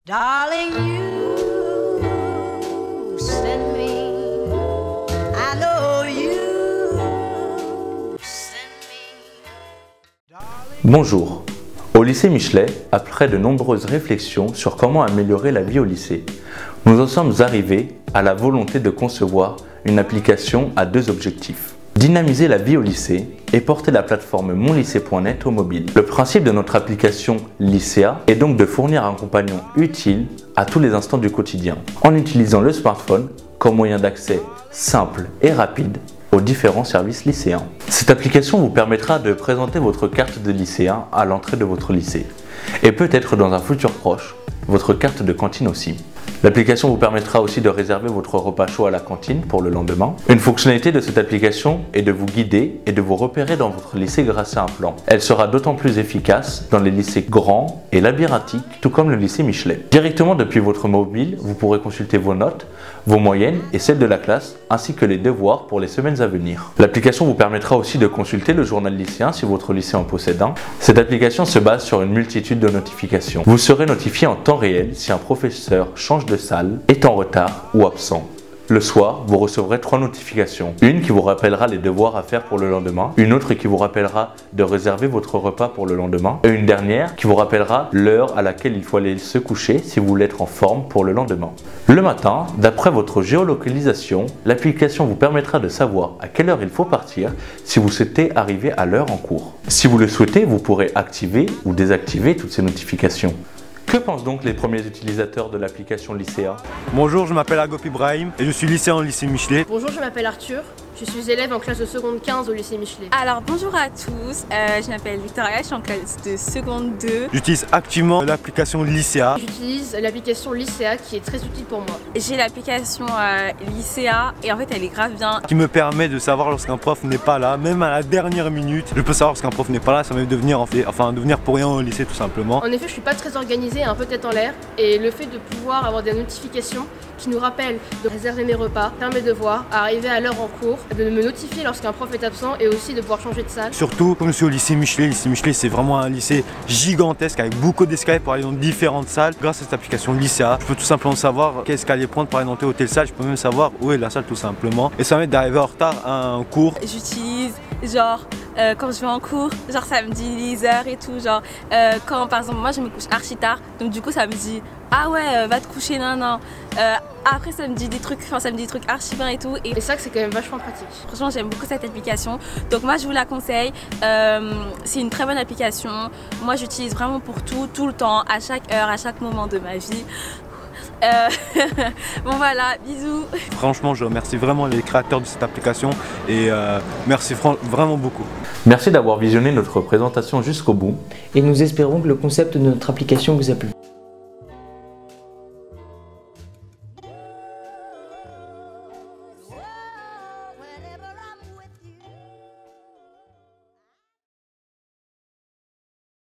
Darling, you send me. I know you send me. Bonjour. Au lycée Michelet, après de nombreuses réflexions sur comment améliorer la vie au lycée, nous en sommes arrivés à la volonté de concevoir une application à deux objectifs. Dynamiser la vie au lycée et porter la plateforme monlycée.net au mobile. Le principe de notre application Lycéa est donc de fournir un compagnon utile à tous les instants du quotidien, en utilisant le smartphone comme moyen d'accès simple et rapide aux différents services lycéens. Cette application vous permettra de présenter votre carte de lycéen à l'entrée de votre lycée et peut-être dans un futur proche, votre carte de cantine aussi. L'application vous permettra aussi de réserver votre repas chaud à la cantine pour le lendemain. Une fonctionnalité de cette application est de vous guider et de vous repérer dans votre lycée grâce à un plan. Elle sera d'autant plus efficace dans les lycées grands et labyrinthiques, tout comme le lycée Michelet. Directement depuis votre mobile, vous pourrez consulter vos notes, vos moyennes et celles de la classe, ainsi que les devoirs pour les semaines à venir. L'application vous permettra aussi de consulter le journal lycéen si votre lycée en possède un. Cette application se base sur une multitude de notifications. Vous serez notifié en temps réel si un professeur change de salle, est en retard ou absent. Le soir, vous recevrez 3 notifications. Une qui vous rappellera les devoirs à faire pour le lendemain, une autre qui vous rappellera de réserver votre repas pour le lendemain, et une dernière qui vous rappellera l'heure à laquelle il faut aller se coucher si vous voulez être en forme pour le lendemain. Le matin, d'après votre géolocalisation, l'application vous permettra de savoir à quelle heure il faut partir si vous souhaitez arriver à l'heure en cours. Si vous le souhaitez, vous pourrez activer ou désactiver toutes ces notifications. Que pensent donc les premiers utilisateurs de l'application Lycéa? Bonjour, je m'appelle Agop Ibrahim et je suis lycéen au lycée Michelet. Bonjour, je m'appelle Arthur, je suis élève en classe de seconde 15 au lycée Michelet. Alors bonjour à tous, je m'appelle Victoria, je suis en classe de seconde 2. J'utilise activement l'application Lycéa. J'utilise l'application Lycéa qui est très utile pour moi. J'ai l'application Lycéa et en fait elle est grave bien. Qui me permet de savoir lorsqu'un prof n'est pas là, même à la dernière minute. Je peux savoir lorsqu'un prof n'est pas là, ça m'aide de venir pour rien au lycée tout simplement. En effet, je suis pas très organisée, un peu tête en l'air, et le fait de pouvoir avoir des notifications qui nous rappellent de réserver mes repas, faire mes devoirs, arriver à l'heure en cours, de me notifier lorsqu'un prof est absent et aussi de pouvoir changer de salle. Surtout, comme je suis au lycée Michelet c'est vraiment un lycée gigantesque avec beaucoup d'escaliers pour aller dans différentes salles. Grâce à cette application Lycéa, je peux tout simplement savoir quel escalier prendre pour aller dans telle salle, je peux même savoir où est la salle tout simplement. Et ça m'aide d'arriver en retard à un cours. J'utilise genre quand je vais en cours, genre ça me dit les heures et tout, genre quand par exemple moi je me couche archi tard, donc du coup ça me dit ah ouais va te coucher non. Après ça me dit des trucs, archi bien et tout. Et c'est ça que c'est quand même vachement pratique. Franchement j'aime beaucoup cette application, donc moi je vous la conseille, c'est une très bonne application. Moi j'utilise vraiment pour tout le temps, à chaque heure, à chaque moment de ma vie. Bon voilà, bisous. Franchement je remercie vraiment les créateurs de cette application et merci vraiment beaucoup. Merci d'avoir visionné notre présentation jusqu'au bout. Et nous espérons que le concept de notre application vous a plu.